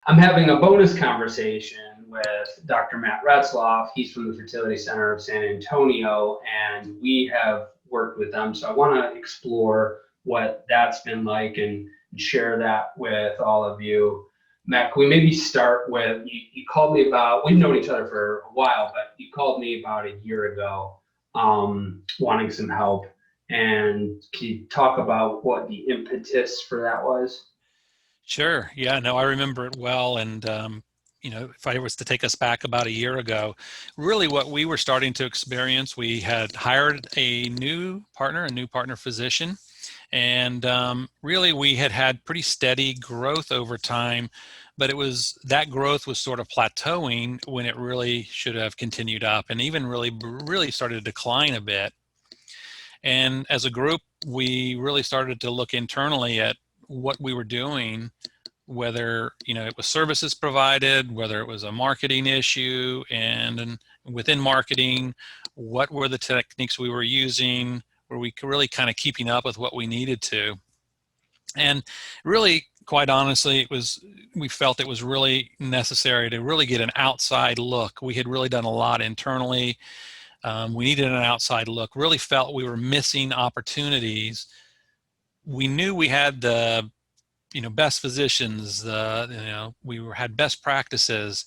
I'm having a bonus conversation with Dr. Matt Retzloff. He's from the Fertility Center of San Antonio, and we have worked with them. So I want to explore what that's been like and share that with all of you. Matt, can we maybe start with, you called me about, we've known each other for a while, but you called me about a year ago wanting some help. And can you talk about what the impetus for that was? Sure. Yeah, no, I remember it well. And, if I was to take us back about a year ago, really what we were starting to experience, we had hired a new partner physician. And really, we had had pretty steady growth over time, but that growth was sort of plateauing when it really should have continued up and even really started to decline a bit. And as a group, we really started to look internally at what we were doing, whether it was services provided, whether it was a marketing issue, and within marketing, what were the techniques we were using? Were we really kind of keeping up with what we needed to? And really, quite honestly, we felt it was really necessary to really get an outside look. We had really done a lot internally. We needed an outside look. Really felt we were missing opportunities. We knew we had the best physicians, had best practices,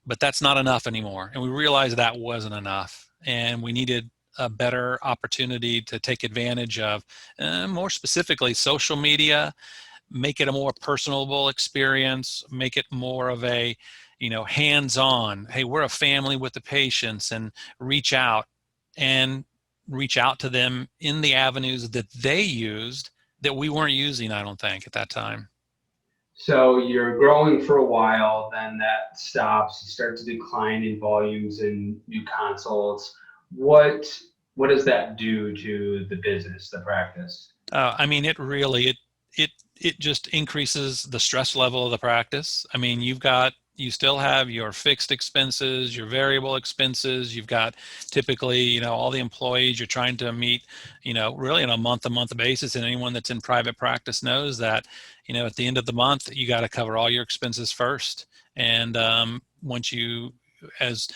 but that's not enough anymore. And we realized that wasn't enough. And we needed a better opportunity to take advantage of, more specifically, social media, make it a more personable experience, make it more of a, hands-on. Hey, we're a family with the patients, and reach out and reach out to them in the avenues that they used that we weren't using, I don't think, at that time. So you're growing for a while, then that stops. You start to decline in volumes and new consults. What what does that do to the business, the practice? I mean, it just increases the stress level of the practice. I mean, you still have your fixed expenses, your variable expenses. You've got typically, all the employees you're trying to meet, really on a month-to-month basis. And anyone that's in private practice knows that, at the end of the month, you got to cover all your expenses first. And once you, as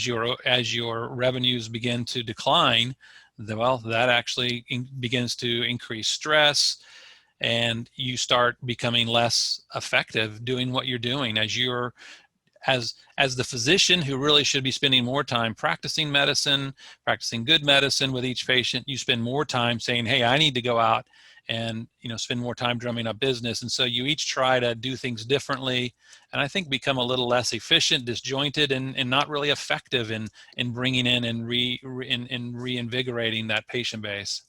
your revenues begin to decline, that actually begins to increase stress, and you start becoming less effective doing what you're doing as the physician who really should be spending more time practicing medicine, practicing good medicine with each patient. You spend more time saying, hey, I need to go out and spend more time drumming up business. And so you each try to do things differently, and I think become a little less efficient, disjointed, and not really effective in bringing in and reinvigorating that patient base.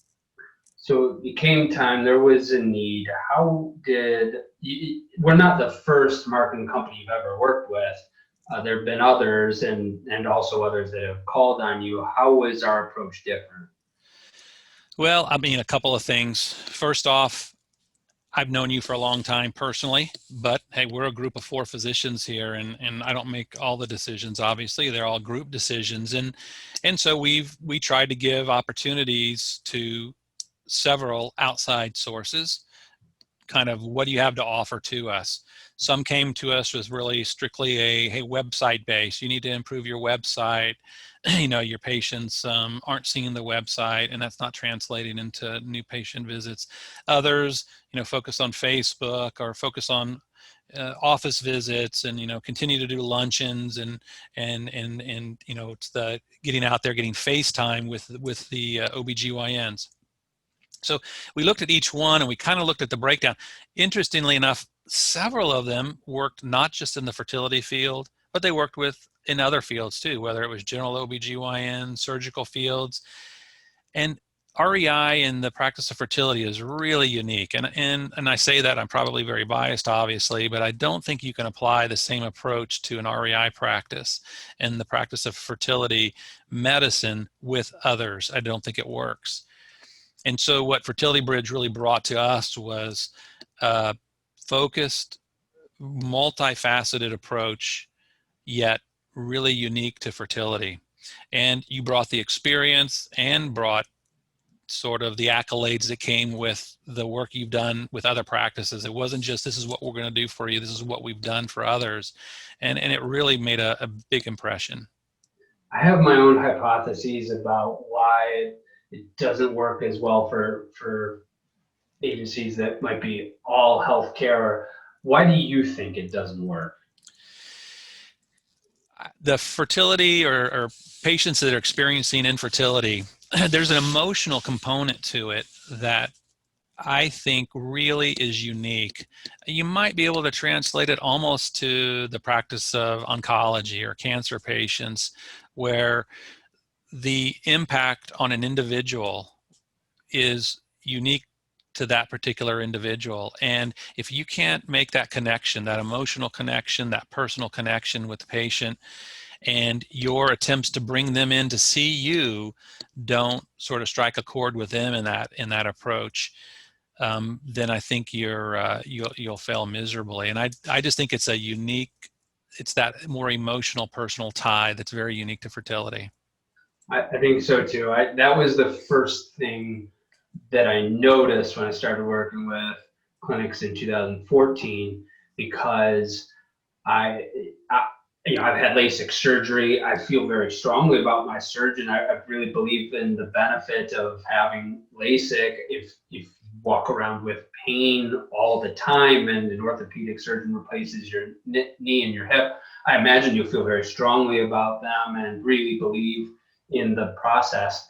So it became time, there was a need. We're not the first marketing company you've ever worked with. There have been others and also others that have called on you. How was our approach different? Well, I mean, a couple of things. First off, I've known you for a long time personally, but hey, we're a group of 4 physicians here, and I don't make all the decisions. Obviously, they're all group decisions, and so we tried to give opportunities to several outside sources. Kind of, what do you have to offer to us? Some came to us with really strictly a, hey, website base. You need to improve your website. Your patients aren't seeing the website, and that's not translating into new patient visits. Others, focus on Facebook or focus on office visits, and continue to do luncheons, and it's the getting out there, getting FaceTime with the OBGYNs. So we looked at each one, and we kind of looked at the breakdown. Interestingly enough, several of them worked not just in the fertility field, but they worked in other fields too, whether it was general OBGYN, surgical fields. And REI in the practice of fertility is really unique. And I say that, I'm probably very biased, obviously, but I don't think you can apply the same approach to an REI practice and the practice of fertility medicine with others. I don't think it works. And so what Fertility Bridge really brought to us was a focused, multifaceted approach, yet really unique to fertility. And you brought the experience and brought sort of the accolades that came with the work you've done with other practices. It wasn't just, this is what we're going to do for you, this is what we've done for others. And it really made a big impression. I have my own hypotheses about why it doesn't work as well for agencies that might be all healthcare. Why do you think it doesn't work? The fertility or patients that are experiencing infertility, there's an emotional component to it that I think really is unique. You might be able to translate it almost to the practice of oncology or cancer patients, where the impact on an individual is unique to that particular individual. And if you can't make that connection, that emotional connection, that personal connection with the patient, and your attempts to bring them in to see you don't sort of strike a chord with them in that approach, then I think you'll fail miserably. And I just think it's it's that more emotional, personal tie that's very unique to fertility. I think so too. That was the first thing that I noticed when I started working with clinics in 2014, because I, I I've had LASIK surgery. I feel very strongly about my surgeon. I really believe in the benefit of having LASIK. If you walk around with pain all the time and an orthopedic surgeon replaces your knee and your hip, I imagine you'll feel very strongly about them and really believe in the process.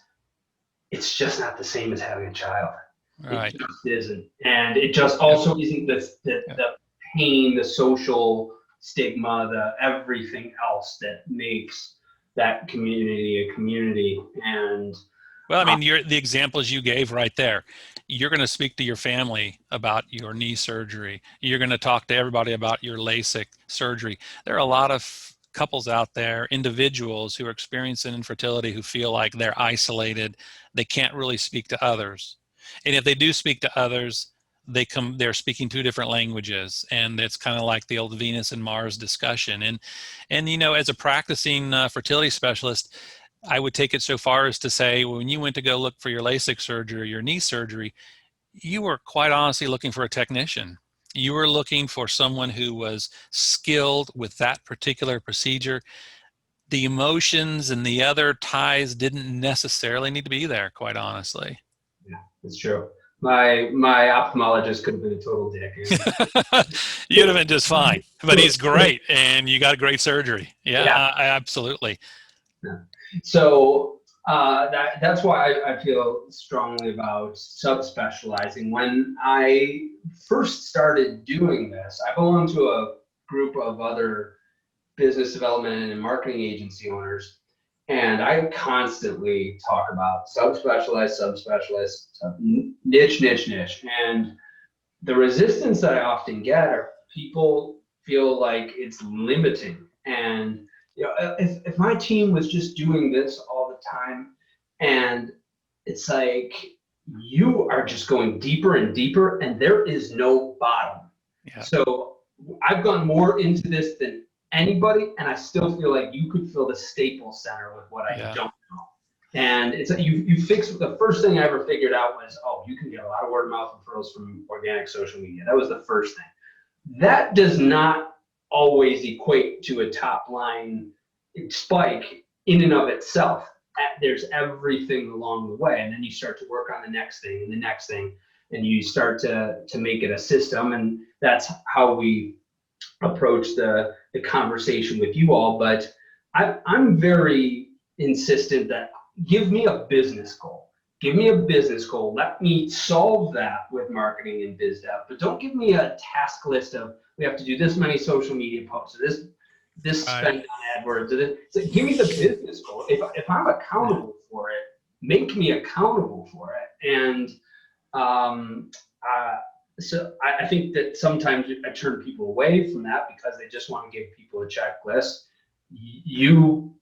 It's just not the same as having a child. Right. It just isn't. And it just also isn't the pain, the social stigma, the everything else that makes that community a community. And Well, I mean, the examples you gave right there, you're going to speak to your family about your knee surgery. You're going to talk to everybody about your LASIK surgery. There are a lot of couples out there, individuals who are experiencing infertility, who feel like they're isolated. They can't really speak to others. And if they do speak to others, they're speaking two different languages. And it's kind of like the old Venus and Mars discussion. And you know, as a practicing fertility specialist, I would take it so far as to say, when you went to go look for your LASIK surgery or your knee surgery, you were quite honestly looking for a technician. You were looking for someone who was skilled with that particular procedure. The emotions and the other ties didn't necessarily need to be there, quite honestly. yeah, it's true. My ophthalmologist could have been a total dick. You'd have been just fine, but he's great, and you got a great surgery. Yeah. Absolutely. Yeah. So that's why I feel strongly about subspecializing. When I first started doing this, I belonged to a group of other business development and marketing agency owners, and I constantly talk about subspecialized, niche. And the resistance that I often get are people feel like it's limiting. And if my team was just doing this all the time, and it's like you are just going deeper and deeper, and there is no bottom. Yeah. So I've gone more into this than anybody, and I still feel like you could fill the Staples Center with what I don't know. And it's you fix the first thing I ever figured out was, oh, you can get a lot of word of mouth referrals from organic social media. That was the first thing. That does not always equate to a top line spike in and of itself. There's everything along the way, and then you start to work on the next thing and the next thing, and you start to make it a system. And that's how we approach the conversation with you all. But I'm very insistent that give me a business goal. Give me a business goal. Let me solve that with marketing and biz dev. But don't give me a task list of we have to do this many social media posts, or this spend on AdWords. So give me the business goal. If I'm accountable for it, make me accountable for it. And so I think that sometimes I turn people away from that because they just want to give people a checklist. You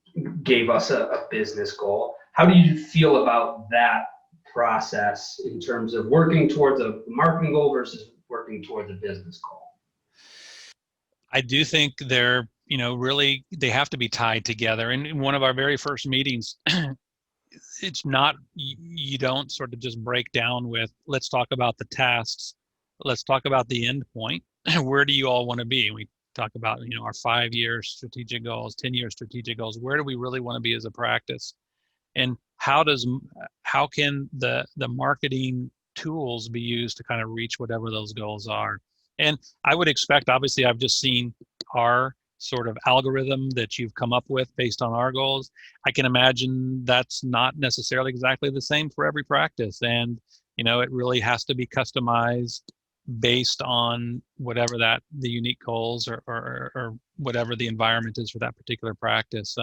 gave us a business goal. How do you feel about that process in terms of working towards a marketing goal versus working towards a business goal? I do think they're, really, they have to be tied together. And in one of our very first meetings, it's not, you don't sort of just break down with, let's talk about the tasks, let's talk about the end point. Where do you all want to be? We talk about, our 5-year strategic goals, 10-year strategic goals. Where do we really want to be as a practice? And how can the marketing tools be used to kind of reach whatever those goals are? And I would expect, obviously, I've just seen our sort of algorithm that you've come up with based on our goals. I can imagine that's not necessarily exactly the same for every practice. And, it really has to be customized based on whatever the unique goals or whatever the environment is for that particular practice.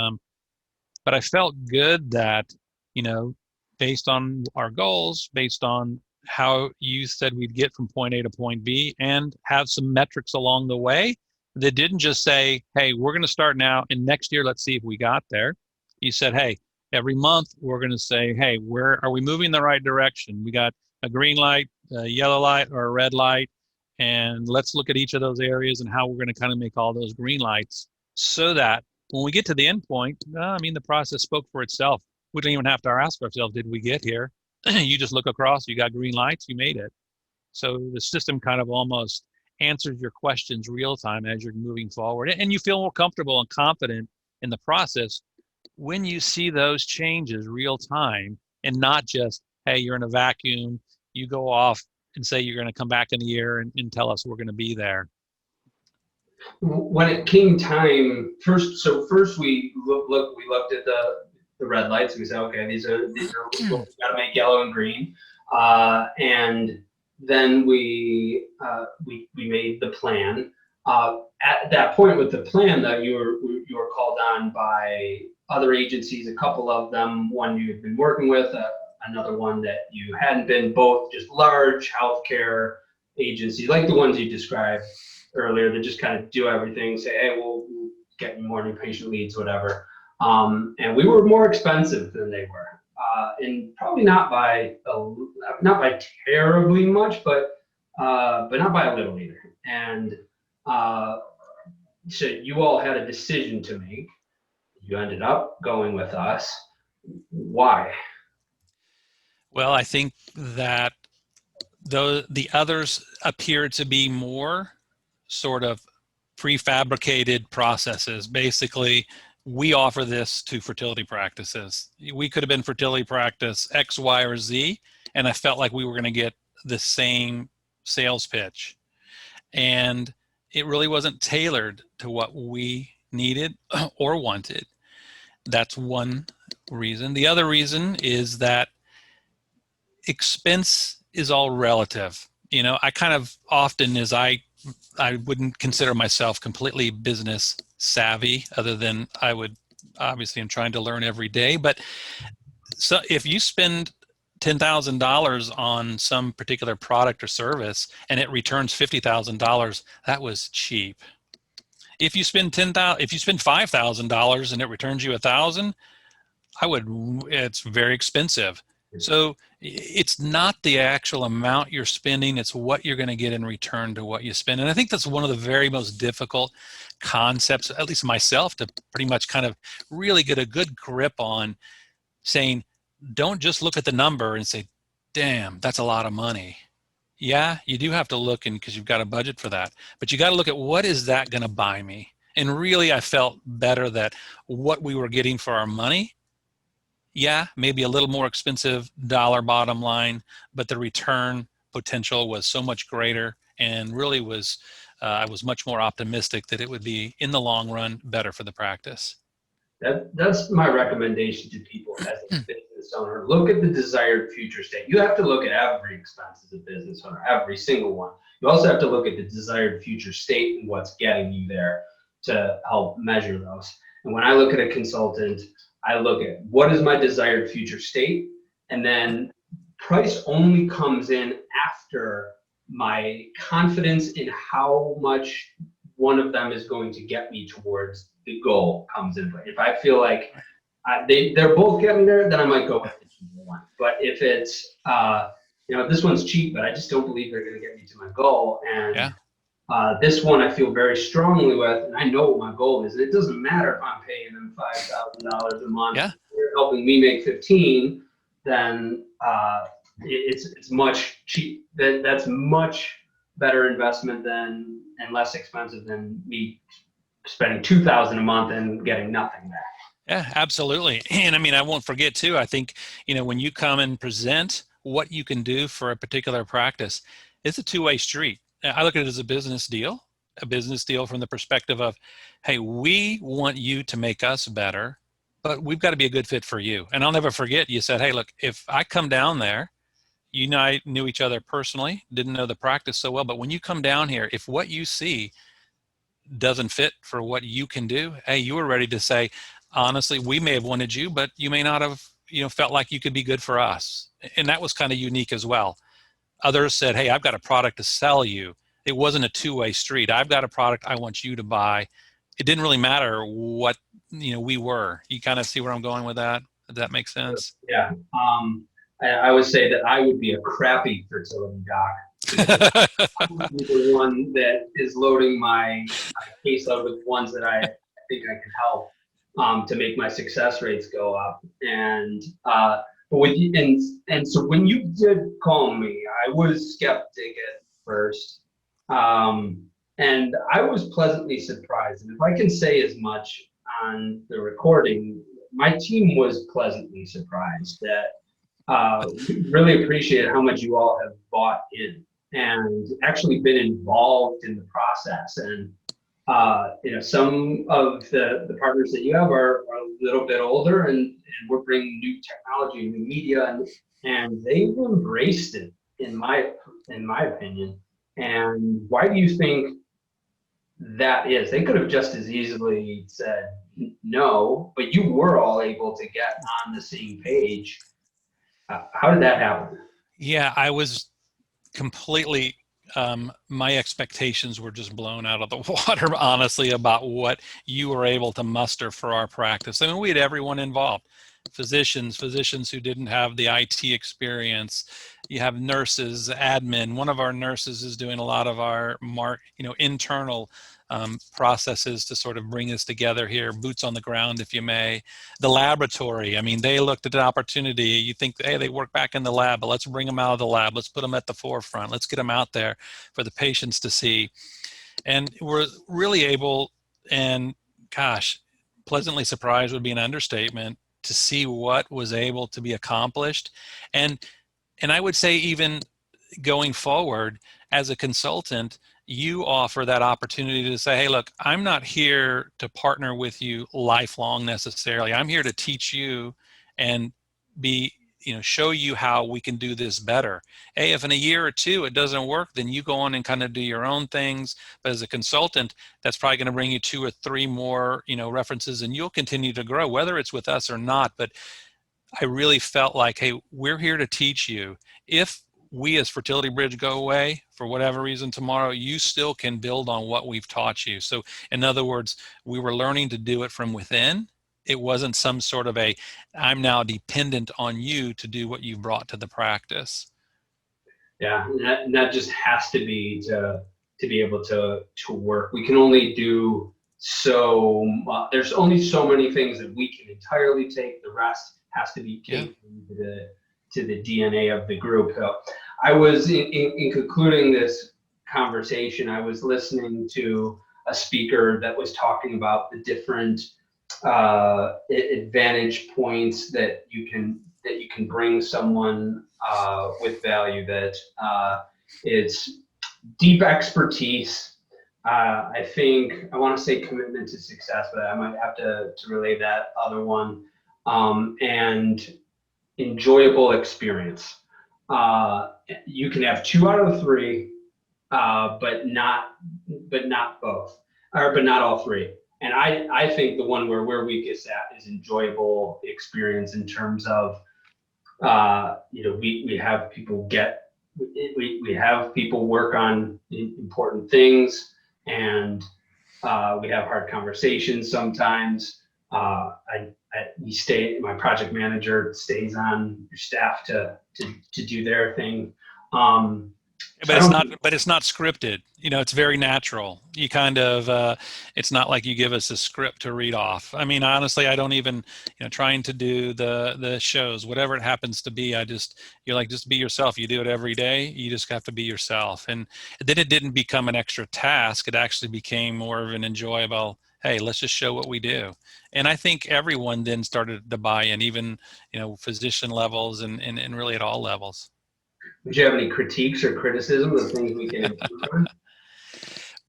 But I felt good that, based on our goals, based on how you said we'd get from point A to point B, and have some metrics along the way that didn't just say, hey, we're going to start now and next year, let's see if we got there. You said, hey, every month we're going to say, hey, where are we moving in the right direction? We got a green light, a yellow light, or a red light. And let's look at each of those areas and how we're going to kind of make all those green lights so that when we get to the end point, the process spoke for itself. We don't even have to ask ourselves, did we get here? You just look across, you got green lights, you made it. So the system kind of almost answers your questions real time as you're moving forward. And you feel more comfortable and confident in the process when you see those changes real time, and not just, hey, you're in a vacuum, you go off and say you're going to come back in a year and tell us we're going to be there. When it came time, first we looked at the red lights, and we said, okay, these are we got to make yellow and green, and then we made the plan. At that point with the plan, though, you were called on by other agencies, a couple of them, one you had been working with, another one that you hadn't been, both just large healthcare agencies like the ones you described earlier, that just kind of do everything, say, hey, we'll get you more new patient leads, whatever. And we were more expensive than they were, and probably not by terribly much, but not by a little either. And so you all had a decision to make. You ended up going with us. Why? Well, I think that the others appear to be more sort of prefabricated processes. Basically, we offer this to fertility practices. We could have been fertility practice X, Y, or Z, and I felt like we were going to get the same sales pitch. And it really wasn't tailored to what we needed or wanted. That's one reason. The other reason is that expense is all relative. I kind of often, as I wouldn't consider myself completely business savvy, other than I would, obviously I'm trying to learn every day. But so if you spend $10,000 on some particular product or service and it returns $50,000, that was cheap. If you spend $5,000 and it returns you $1,000, it's very expensive. So it's not the actual amount you're spending, it's what you're going to get in return to what you spend. And I think that's one of the very most difficult concepts, at least myself, to pretty much kind of really get a good grip on, saying, don't just look at the number and say, damn, that's a lot of money. Yeah, you do have to look, in because you've got a budget for that, but you got to look at, what is that going to buy me? And really, I felt better that what we were getting for our money, yeah, maybe a little more expensive dollar bottom line, but the return potential was so much greater, and really was, I was much more optimistic that it would be, in the long run, better for the practice. That's my recommendation to people as a business owner. Look at the desired future state. You have to look at every expense as a business owner, every single one. You also have to look at the desired future state and what's getting you there to help measure those. And when I look at a consultant, I look at, what is my desired future state? And then price only comes in after my confidence in how much one of them is going to get me towards the goal comes in. If I feel like they're both getting there, then I might go with the cheaper one. But if it's, this one's cheap, but I just don't believe they're going to get me to my goal. And this one I feel very strongly with, and I know what my goal is. It doesn't matter if I'm paying them $5,000 a month. Yeah. they're helping me make 15, then it's much cheap. That's much better investment than and less expensive than me spending $2,000 a month and getting nothing back. Yeah, absolutely. And I mean, I won't forget too, I think, when you come and present what you can do for a particular practice, it's a two-way street. I look at it as a business deal from the perspective of, hey, we want you to make us better, but we've got to be a good fit for you. And I'll never forget, you said, hey, look, if I come down there, you and I knew each other personally, didn't know the practice so well, but when you come down here, if what you see doesn't fit for what you can do, hey, you were ready to say, honestly, we may have wanted you, but you may not have, felt like you could be good for us. And that was kind of unique as well. Others said, hey, I've got a product to sell you. It wasn't a two-way street. I've got a product I want you to buy. It didn't really matter what, we were. You kind of see where I'm going with that? Does that make sense? Yeah. I would say that I would be a crappy fertility doc. I would be the one that is loading my caseload with ones that I think I can help to make my success rates go up. And so when you did call me, I was skeptic at first, and I was pleasantly surprised. And if I can say as much on the recording, my team was pleasantly surprised that we really appreciate how much you all have bought in and actually been involved in the process. And some of the partners that you have are a little bit older, and we're bringing new technology, new media, and they've embraced it, in my opinion. And why do you think that is? They could have just as easily said no, but you were all able to get on the same page. How did that happen? Yeah, I was completely, my expectations were just blown out of the water, honestly, about what you were able to muster for our practice. I mean, we had everyone involved. Physicians who didn't have the IT experience. You have nurses, admin. One of our nurses is doing a lot of our internal processes to sort of bring us together here, boots on the ground, if you may. The laboratory, I mean, they looked at the opportunity. You think, hey, they work back in the lab, but let's bring them out of the lab. Let's put them at the forefront. Let's get them out there for the patients to see. And we're really able, and gosh, pleasantly surprised would be an understatement, to see what was able to be accomplished. And I would say, even going forward as a consultant, you offer that opportunity to say, hey, look, I'm not here to partner with you lifelong necessarily. I'm here to teach you and show you how we can do this better. Hey, if in a year or two it doesn't work, then you go on and kind of do your own things. But as a consultant, that's probably going to bring you 2 or 3 more, references, and you'll continue to grow, whether it's with us or not. But I really felt like, hey, we're here to teach you. If we as Fertility Bridge go away for whatever reason tomorrow, you still can build on what we've taught you. So in other words, we were learning to do it from within. It wasn't some sort of I'm now dependent on you to do what you brought to the practice. Yeah, and that just has to be to be able to work. We can only do so much. There's only so many things that we can entirely take. The rest has to be taken to the DNA of the group. So I was in concluding this conversation, I was listening to a speaker that was talking about the different advantage points that you can bring someone with value. That it's deep expertise. I think I want to say commitment to success, but I might have to relay that other one. And enjoyable experience. You can have 2 out of 3, but not both, but not all 3. And I think the one where we're weakest at is enjoyable experience, in terms of we have people we have people work on important things, and we have hard conversations sometimes. My project manager stays on your staff to do their thing. So I don't think but it's not scripted. You know, it's very natural. You kind of, it's not like you give us a script to read off. I mean, honestly, I don't even, you know, trying to do the shows, whatever it happens to be. You're like, just be yourself. You do it every day. You just have to be yourself. And then it didn't become an extra task. It actually became more of an enjoyable, hey, let's just show what we do. And I think everyone then started to buy in, even, you know, physician levels and really at all levels. do you have any critiques or criticisms of things we can improve on?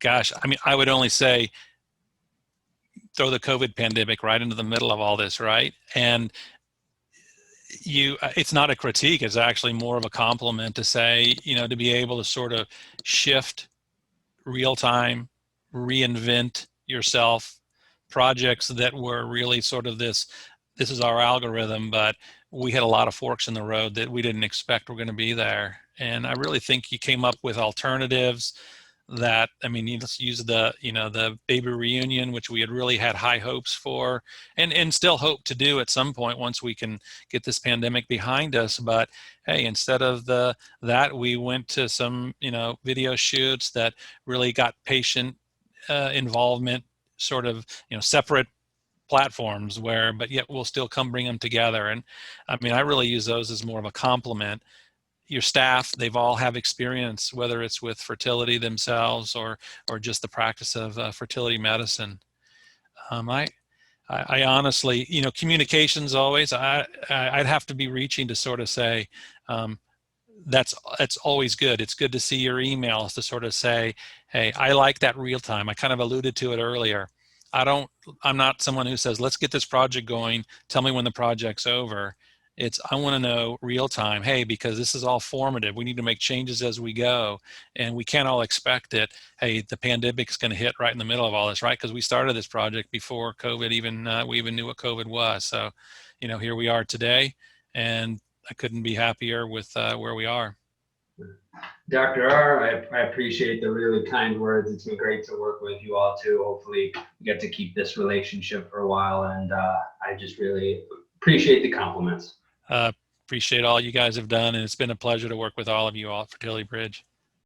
Gosh, I mean, I would only say throw the COVID pandemic right into the middle of all this, right? And it's not a critique, it's actually more of a compliment to say, you know, to be able to sort of shift real time, reinvent yourself, projects that were really sort of this is our algorithm, but we had a lot of forks in the road that we didn't expect were going to be there. And I really think you came up with alternatives that, I mean, you just use the, you know, the baby reunion, which we had really had high hopes for and still hope to do at some point once we can get this pandemic behind us. But hey, instead of that, we went to some, you know, video shoots that really got patient involvement, sort of, you know, separate platforms where, but yet we'll still come bring them together. And I mean, I really use those as more of a compliment. Your staff, they've all have experience, whether it's with fertility themselves or just the practice of fertility medicine. Um, I, I honestly, you know, communications always, I'd have to be reaching to sort of say, um, that's always good. It's good to see your emails to sort of say, hey, I like that real time. I kind of alluded to it earlier. I don't, I'm not someone who says, let's get this project going. Tell me when the project's over. It's, I want to know real time. Hey, because this is all formative. We need to make changes as we go, and we can't all expect it. Hey, the pandemic's going to hit right in the middle of all this, right? Because we started this project before COVID even, we even knew what COVID was. So, you know, here we are today, and I couldn't be happier with where we are. Dr. R, I appreciate the really kind words. It's been great to work with you all too. Hopefully we get to keep this relationship for a while, and I just really appreciate the compliments. Uh, Appreciate all you guys have done, and it's been a pleasure to work with all of you all at Fertility Bridge.